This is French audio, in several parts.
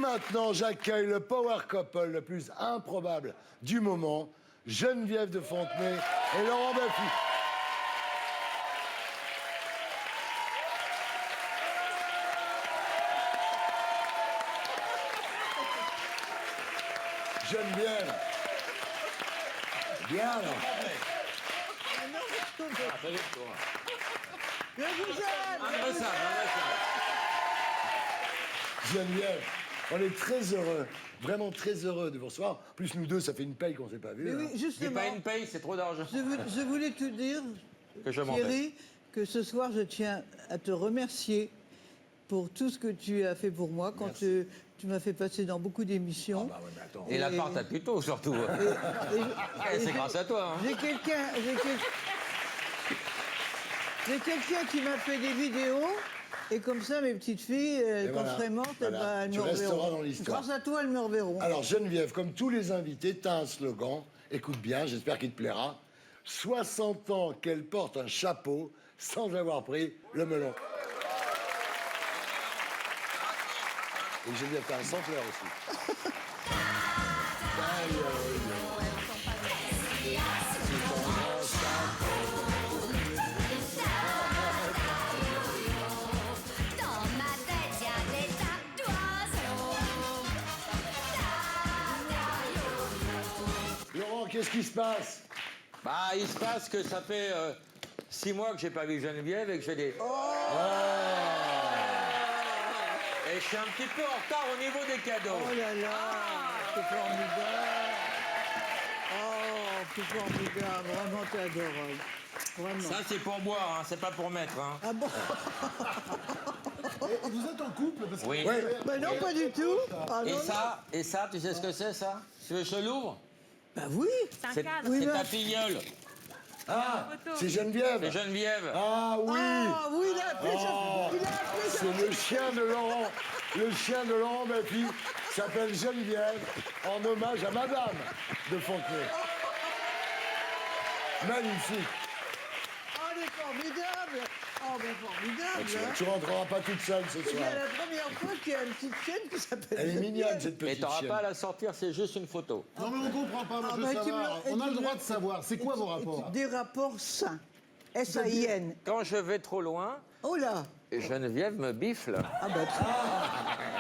maintenant, j'accueille le power couple le plus improbable du moment, Geneviève de Fontenay et Laurent Baffy. Geneviève. Bien, là. Je vous aime. Geneviève, on est très heureux, vraiment très heureux de vous recevoir. En plus, nous deux, ça fait une paye qu'on ne s'est pas vu. Mais oui, hein. C'est justement, pas une paye, c'est trop d'argent. je voulais te dire, Que je m'en Thierry, que ce soir, je tiens à te remercier pour tout ce que tu as fait pour moi quand tu m'as fait passer dans beaucoup d'émissions. Ah bah ouais, mais attends. Et la part à plutôt, surtout. C'est grâce à toi. Hein. J'ai quelqu'un qui m'a fait des vidéos. Et comme ça, mes petites filles, quand voilà, je serai morte, voilà. elles Tu me resteras reverront. dans l'histoire. Grâce à toi, elles me reverront. Alors, Geneviève, comme tous les invités, tu as un slogan. Écoute bien, j'espère qu'il te plaira. 60 ans qu'elle porte un chapeau sans avoir pris le melon. Et Geneviève, t'as un sampleur aussi. Dans ma tête, y a des tas d'oiseaux. Laurent, qu'est-ce qui se passe? Bah, il se passe que ça fait 6 mois que j'ai pas vu Geneviève et que j'ai des... Et je suis un petit peu en retard au niveau des cadeaux. Oh là là, c'est formidable. Oh, c'est formidable. Vraiment, t'es adorable. Vraiment. Ça, c'est pour boire, hein, c'est pas pour mettre. Hein. Ah bon? Vous êtes en couple parce que... Oui. Bah non, pas du tout. Ah, non, Et ça, tu sais ce que c'est, ça? Tu veux que je te l'ouvre? non. Bah oui. C'est Oui, ta bah- filleule. Ah, c'est Geneviève. C'est Geneviève. Ah oui. Ah oui, il a appelé ça. Il a appelé ça. C'est le chien de Laurent. Le chien de Laurent Baffy s'appelle Geneviève en hommage à Madame de Fontenay. Magnifique. Oh, elle est formidable. Oh, ben formidable. hein. Tu rentreras pas toute seule ce C'est soir. la première fois qu'il y a une petite chienne qui s'appelle. Elle est mignonne, cette Mais petite t'auras chienne. pas à la sortir, c'est juste une photo. Non mais on comprend pas, moi Ah, je bah, veux tu me savoir. l'as- On a tu le me droit l'as- de savoir. C'est quoi vos rapports? Des rapports sains. S-A-I-N. Quand je vais trop loin, Oh là. Geneviève me bifle. Ah bah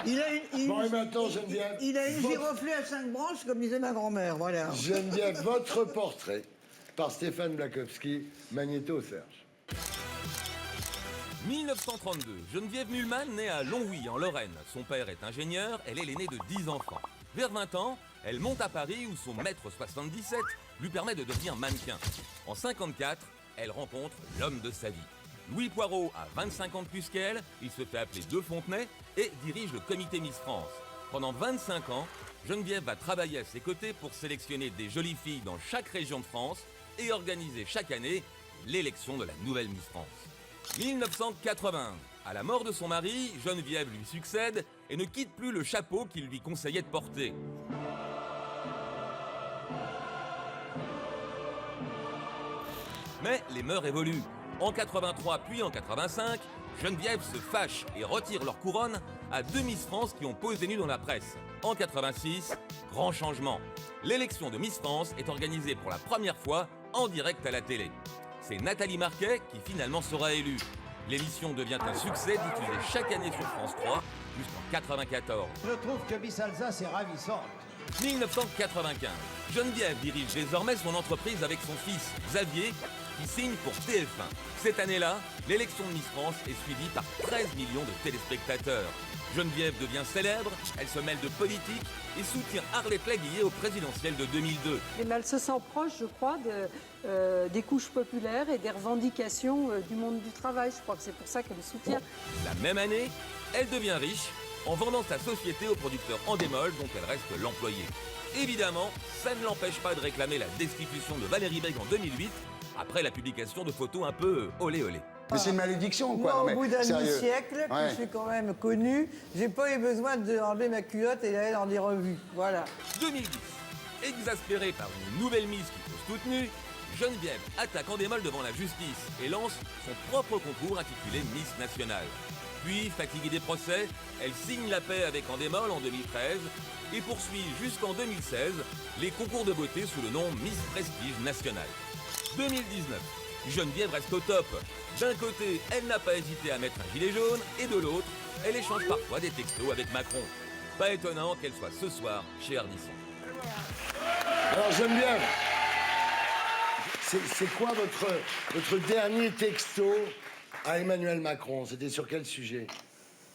il a une, Bon, et maintenant, Geneviève, il a une votre- giroflée à 5 branches, comme disait ma grand-mère, voilà. Geneviève, votre portrait par Stéphane Blakowski, Magnéto Serge. 1932, Geneviève Mühlmann naît à Longwy, en Lorraine. Son père est ingénieur, elle est l'aînée de 10 enfants. Vers 20 ans, elle monte à Paris où son maître 77 lui permet de devenir mannequin. En 54, elle rencontre l'homme de sa vie. Louis Poirot a 25 ans de plus qu'elle, il se fait appeler De Fontenay et dirige le comité Miss France. Pendant 25 ans, Geneviève va travailler à ses côtés pour sélectionner des jolies filles dans chaque région de France et organiser chaque année l'élection de la nouvelle Miss France. 1981. À la mort de son mari, Geneviève lui succède et ne quitte plus le chapeau qu'il lui conseillait de porter. Mais les mœurs évoluent. En 83 puis en 85, Geneviève se fâche et retire leur couronne à 2 Miss France qui ont posé nues dans la presse. En 86, grand changement. L'élection de Miss France est organisée pour la première fois en direct à la télé. C'est Nathalie Marquet qui finalement sera élue. L'émission devient un succès diffusé chaque année sur France 3 jusqu'en 94. Je trouve que Miss Alsace est ravissante. 1995. Geneviève dirige désormais son entreprise avec son fils Xavier qui signe pour TF1. Cette année-là, l'élection de Miss France est suivie par 13 millions de téléspectateurs. Geneviève devient célèbre, elle se mêle de politique et soutient Harley Plaguillet au présidentiel de 2002. Mais elle se sent proche, je crois, des couches populaires et des revendications du monde du travail. Je crois que c'est pour ça qu'elle le soutient. La même année, elle devient riche en vendant sa société au producteur Endemol dont elle reste l'employée. Évidemment, ça ne l'empêche pas de réclamer la destitution de Valérie Bègue en 2008 après la publication de photos un peu olé olé. Mais c'est une malédiction, quoi. Moi, Non, au mais bout d'un sérieux. demi-siècle, que Ouais. je suis quand même connue, j'ai pas eu besoin d'enlever ma culotte et d'aller dans des revues. Voilà. 2010. Exaspérée par une nouvelle Miss qui pose toute nue, Geneviève attaque Endemol devant la justice et lance son propre concours intitulé Miss Nationale. Puis, fatiguée des procès, elle signe la paix avec Endemol en 2013 et poursuit jusqu'en 2016 les concours de beauté sous le nom Miss Prestige National. 2019, Geneviève reste au top. D'un côté, elle n'a pas hésité à mettre un gilet jaune et de l'autre, elle échange parfois des textos avec Macron. Pas étonnant qu'elle soit ce soir chez Ardisson. Alors Geneviève, c'est quoi votre dernier texto à Emmanuel Macron? C'était sur quel sujet?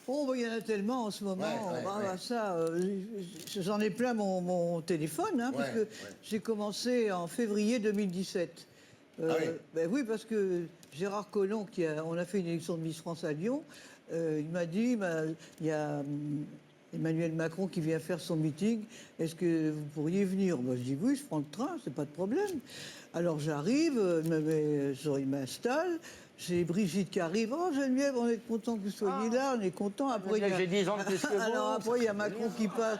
Oh, bah, il y en a tellement en ce moment. Ça, j'en ai plein mon téléphone, hein, parce que j'ai commencé en février 2017. Ben oui, parce que Gérard Collomb, on a fait une élection de Miss France à Lyon, il m'a dit, il y a Emmanuel Macron qui vient faire son meeting, est-ce que vous pourriez venir? Moi, je dis oui, je prends le train, c'est pas de problème. Alors j'arrive, il m'installe. J'ai Brigitte qui arrive. Oh Geneviève, on est content que vous soyez là, on est content. Après, J'ai 10 ans de plus que vous. alors après, il y a Macron qui passe.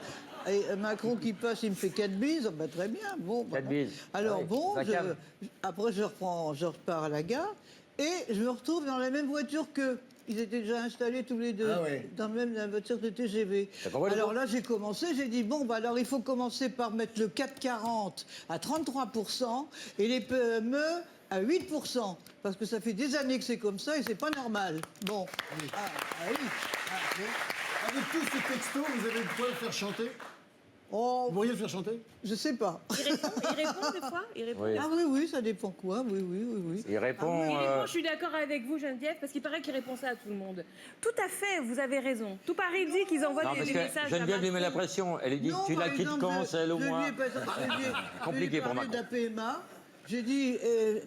Et Macron qui passe, il me fait 4 bises. Bah, très bien. Bon, 4 bises. Alors bon, ça calme. après je repars à la gare et je me retrouve dans la même voiture qu'eux. Ils étaient déjà installés tous les deux, dans la voiture de TGV. Alors là, j'ai commencé, j'ai dit, bon, bah alors il faut commencer par mettre le 440 à 33% et les PME à 8%. Parce que ça fait des années que c'est comme ça et c'est pas normal. Bon. Avec tous ces textos, vous avez de quoi le faire chanter? Oh, Vous pourriez le faire chanter? je sais pas. Il répond des fois? Il répond. Oui. Ah oui, ça dépend quoi. Oui. Il répond. Il répond, je suis d'accord avec vous, Geneviève, parce qu'il paraît qu'il répond ça à tout le monde. Tout à fait, vous avez raison. Tout Paris dit qu'ils envoient Non, des parce messages. que Geneviève lui met la pression. Elle lui dit, tu la quittes quand, celle au moins. Compliqué pour Macron. de la PMA. J'ai dit,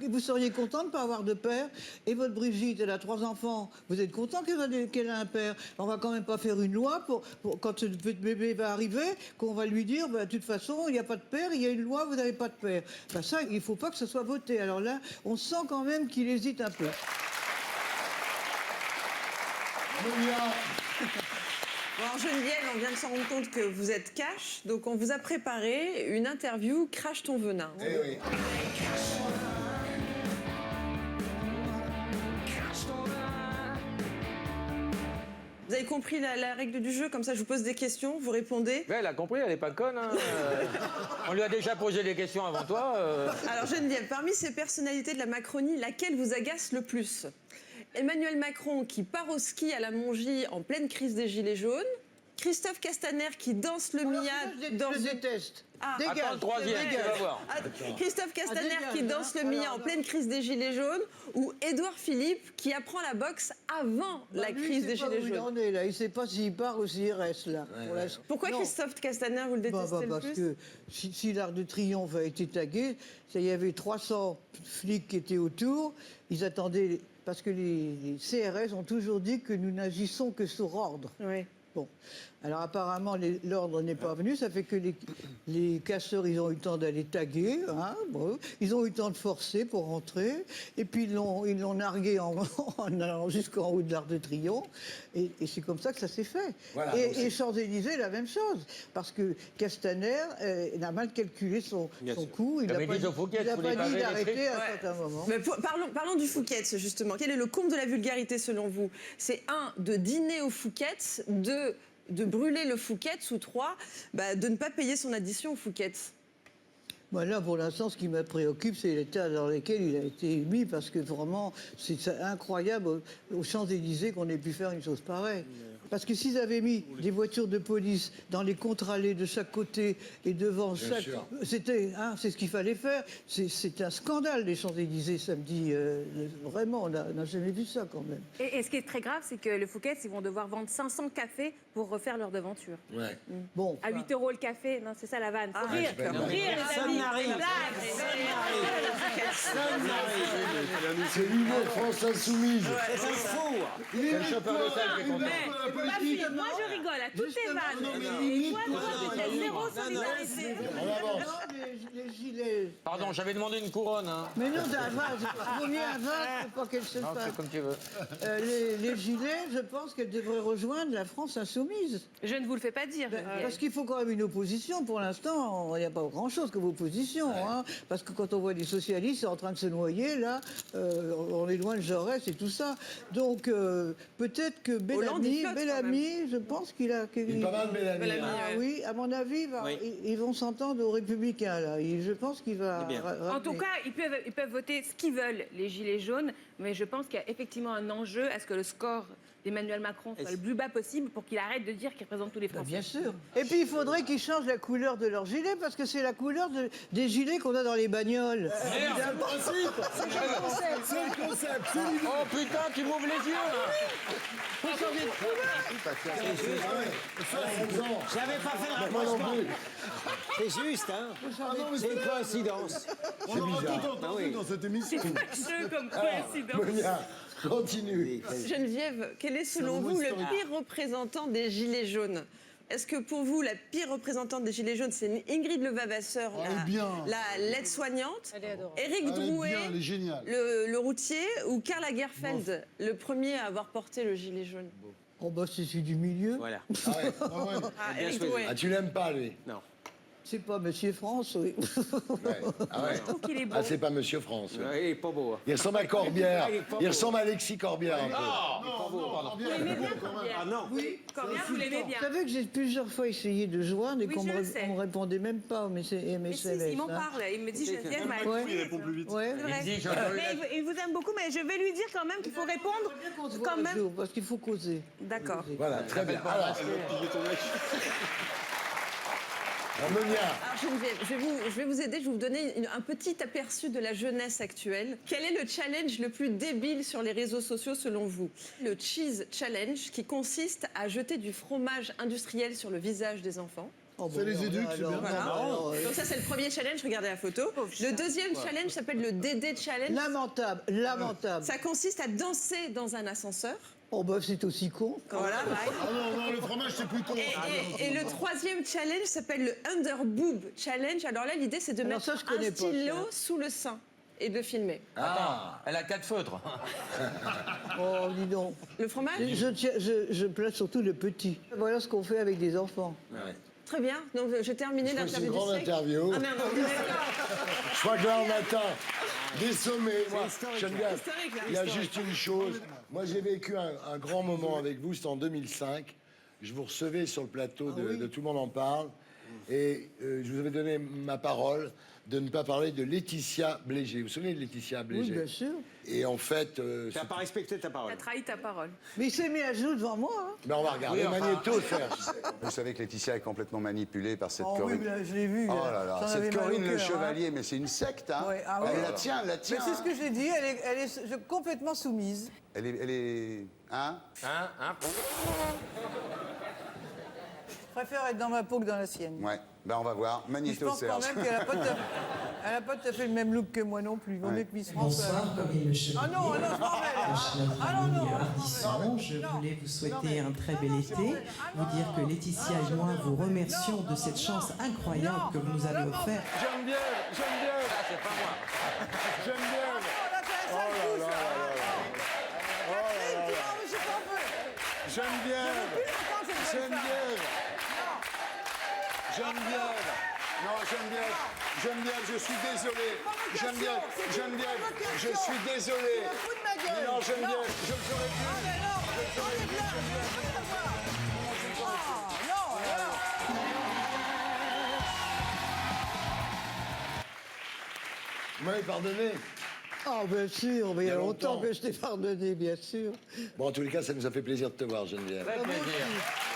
vous seriez content de ne pas avoir de père. Et votre Brigitte, elle a 3 enfants. Vous êtes content qu'elle a un père. On va quand même pas faire une loi pour quand ce bébé va arriver, qu'on va lui dire, bah, de toute façon, il n'y a pas de père, il y a une loi, vous n'avez pas de père. Bah, ça, il ne faut pas que ce soit voté. Alors là, on sent quand même qu'il hésite un peu. Alors Geneviève, on vient de s'en rendre compte que vous êtes cash, donc on vous a préparé une interview Crache ton venin. Eh oui. Vous avez compris la règle du jeu, comme ça je vous pose des questions, vous répondez. Ouais, elle a compris, elle est pas conne. Hein. On lui a déjà posé des questions avant toi. Alors Geneviève, parmi ces personnalités de la Macronie, laquelle vous agace le plus? Emmanuel Macron qui part au ski à la Mongie en pleine crise des Gilets jaunes, Christophe Castaner qui danse le Mia dans... Je déteste. Attends le troisième, tu vas voir. Christophe Castaner qui danse le Mia en pleine crise des Gilets jaunes, ou Édouard Philippe qui apprend la boxe avant la crise des Gilets jaunes. Il ne sait pas s'il part ou s'il reste là. Pourquoi Christophe Castaner, vous le détestez le parce plus? que si l'Arc de Triomphe a été tagué, il y avait 300 flics qui étaient autour, ils attendaient, parce que les CRS ont toujours dit que nous n'agissons que sur ordre. Oui. Bon, alors apparemment l'ordre n'est pas venu, ça fait que les casseurs ils ont eu le temps d'aller taguer, hein, bon, ils ont eu le temps de forcer pour rentrer, et puis ils l'ont nargué en allant jusqu'en haut de l'Arc de Triomphe, et c'est comme ça que ça s'est fait. Voilà, et Champs-Élysées, la même chose, parce que Castaner n'a mal calculé son coup, il n'a pas dit d'arrêter à un certain moment. Mais parlons du Fouquet's, justement. Quel est le comble de la vulgarité selon vous? C'est 1, de dîner au Fouquet's, 2, de brûler le Fouquet's, ou 3, de ne pas payer son addition au Fouquet's. Là, pour l'instant, ce qui me préoccupe, c'est l'état dans lequel il a été mis, parce que vraiment, c'est incroyable aux Champs-Élysées qu'on ait pu faire une chose pareille. Parce que s'ils avaient mis des voitures de police dans les contre-allées de chaque côté et devant chaque... c'est ce qu'il fallait faire. C'est un scandale, les Champs-Élysées, samedi. Vraiment, on n'a jamais vu ça, quand même. Et ce qui est très grave, c'est que le Fouquet's, ils vont devoir vendre 500 cafés pour refaire leur devanture. Ouais. Bon. À 8 € le café, non, c'est ça la vanne. Faut rire, c'est pas faut rire, les amis. C'est l'humour France Insoumise. C'est faux. C'est le chauffeur de salle qui est content. politique. Moi, je rigole à toutes tes Justement, vannes. non, mais Et limite, toi, tu as zéro solidarité. On avance. Non, les gilets. Pardon, j'avais demandé une couronne. Hein. Mais non, d'un vase. Il vaut mieux un vase pour pas qu'elle se Non, fasse. c'est comme tu veux. Les gilets, je pense qu'elles devraient rejoindre la France insoumise. Je ne vous le fais pas dire. Geneviève. Parce qu'il faut quand même une opposition. Pour l'instant, il n'y a pas grand-chose comme opposition. Hein, parce que quand on voit les socialistes en train de se noyer, là, on est loin de Jaurès et tout ça. Donc, peut-être que Hollande, il Bellamy, flotte, je pense qu'il a... Il est pas mal, Bellamy. Bellamy, hein. Ah oui, à mon avis, ils vont s'entendre aux Républicains, là. Je pense qu'il va... En tout cas, ils peuvent voter ce qu'ils veulent, les Gilets jaunes, mais je pense qu'il y a effectivement un enjeu à ce que le score d'Emmanuel Macron soit le plus bas possible pour qu'il arrête de dire qu'il représente tous les Français. Bien sûr. Et puis, il faudrait qu'ils changent la couleur de leur gilet, parce que c'est la couleur des gilets qu'on a dans les bagnoles. C'est le principe. C'est le concept. C'est l'idée. Oh putain, tu m'ouvres les yeux là. Faut changer de couleur. J'avais pas fait le Moi non rapprochement. plus. C'est juste, hein. Ah non, mais C'est une coïncidence. On aura bizarre. tout entendu dans cette émission. Fâcheux comme coïncidence. Monia, continue. Geneviève, quel est selon un moment vous le historique. pire représentant des Gilets jaunes? Est-ce que pour vous, la pire représentante des Gilets jaunes, c'est Ingrid Levavasseur, Elle est bien. la l'aide-soignante, Éric Elle est Drouet, bien, elle est géniale. le routier, ou Karl Lagerfeld, le premier à avoir porté le gilet jaune? Oh, bah, c'est celui du milieu. Voilà. Ah ouais. Ah ouais. Ah, Éric Drouet. Ah, tu l'aimes pas, lui? Non. C'est pas Monsieur France, oui. Ouais. Ah ouais. Je trouve qu'il est beau. Ah, c'est pas Monsieur France. oui. Il est pas beau. Hein. Il ressemble à Corbière. Il est pas Il beau. ressemble à Alexis Corbière un peu. Vous l'aimez bien, Corbière? Ah non. Oui, Corbière, vous l'aimez bien. Vous savez que j'ai plusieurs fois essayé de joindre et Oui, qu'on je me, le sais. on me répondait même pas aux Mais si, SMS. il m'en parle. Il me dit, Geneviève m'a Ouais. écrit. Il répond plus vite. Ouais. C'est vrai. Il dit, Mais il vous aime beaucoup, mais je vais lui dire quand même qu'il faut répondre quand Un même. jour, parce qu'il faut causer. D'accord. Voilà, très bien. Alors, Monia, Alors Geneviève, je vais vous aider, je vais vous donner un petit aperçu de la jeunesse actuelle. Quel est le challenge le plus débile sur les réseaux sociaux selon vous? Le Cheese Challenge, qui consiste à jeter du fromage industriel sur le visage des enfants. Oh, Ça les alors, éduque, là, c'est bien. alors, Voilà. alors, Donc ça c'est le premier challenge, regardez la photo. Le deuxième challenge s'appelle le Dédé Challenge. lamentable, lamentable. Ça consiste à danser dans un ascenseur. Oh, bah, c'est aussi con. Voilà, pareil. Ah non, non, le fromage, c'est plutôt... Et le troisième challenge s'appelle le Underboob Challenge. Alors là, l'idée, c'est de Alors mettre ça, je connais un pas, stylo ça. sous le sein et de filmer. Elle a 4 feutres. Oh, dis donc. Le fromage? Je place surtout le petit. Voilà ce qu'on fait avec des enfants. Très bien. Donc, j'ai terminé je crois que c'est une l'interview du grande siècle. interview. Ah merde, Je crois que là, on atteint des sommets. Moi, j'aime bien. historique, là. Il y a juste une chose. Moi, j'ai vécu un grand moment avec vous. C'était en 2005. Je vous recevais sur le plateau de Tout le monde en parle. Et je vous avais donné ma parole de ne pas parler de Laetitia Blégé. Vous vous souvenez de Laetitia Blégé? Oui, bien sûr. Et en fait, Tu n'as pas respecté ta parole. Tu as trahi ta parole. Mais il s'est mis à genoux devant moi. Hein. ben, on va regarder Magnéto faire. Vous savez que Laetitia est complètement manipulée par cette Oh oui, Corinne. mais je l'ai vu. Oh là là, J'en avais cette mal au Corinne Le cœur, Chevalier, mais c'est une secte, hein. Ouais, ah ouais. Elle la tient, elle la tient. Mais c'est ce que j'ai dit, elle est complètement soumise. Elle est... Hein? Je préfère être dans ma peau que dans la sienne. Ouais, ben on va voir. Je Magnéto pense quand Serge. même qu'elle n'a pas tout à fait le même look que moi non plus. Il vaut mieux que Miss France. Bonsoir, Corinne Le Chevalier. Ah non, je m'en vais là. Notre Ah non, ami non. Ardisson. Je voulais vous souhaiter un très bel été. Vous dire que Laetitia et moi vous remercions de cette chance incroyable que vous nous avez offerte. J'aime bien. Ah, c'est pas moi. J'aime bien. On a fait un sale coup, ça. Catherine, tu m'en veux, je t'en veux. J'aime bien. Plus longtemps que je vais le faire. J'aime bien, je suis désolé. J'aime bien, je suis désolé. Tu me fous de ma gueule. Non, j'aime bien, je le ferai plus. Ah, mais non, enlève-la, je veux plus la voir. Ah, non, alors. Vous m'avez pardonné? Ah, bien sûr, mais il y a longtemps longtemps. que je t'ai pardonné, bien sûr. Bon, en tous les cas, ça nous a fait plaisir de te voir, Geneviève. Avec plaisir. Merci.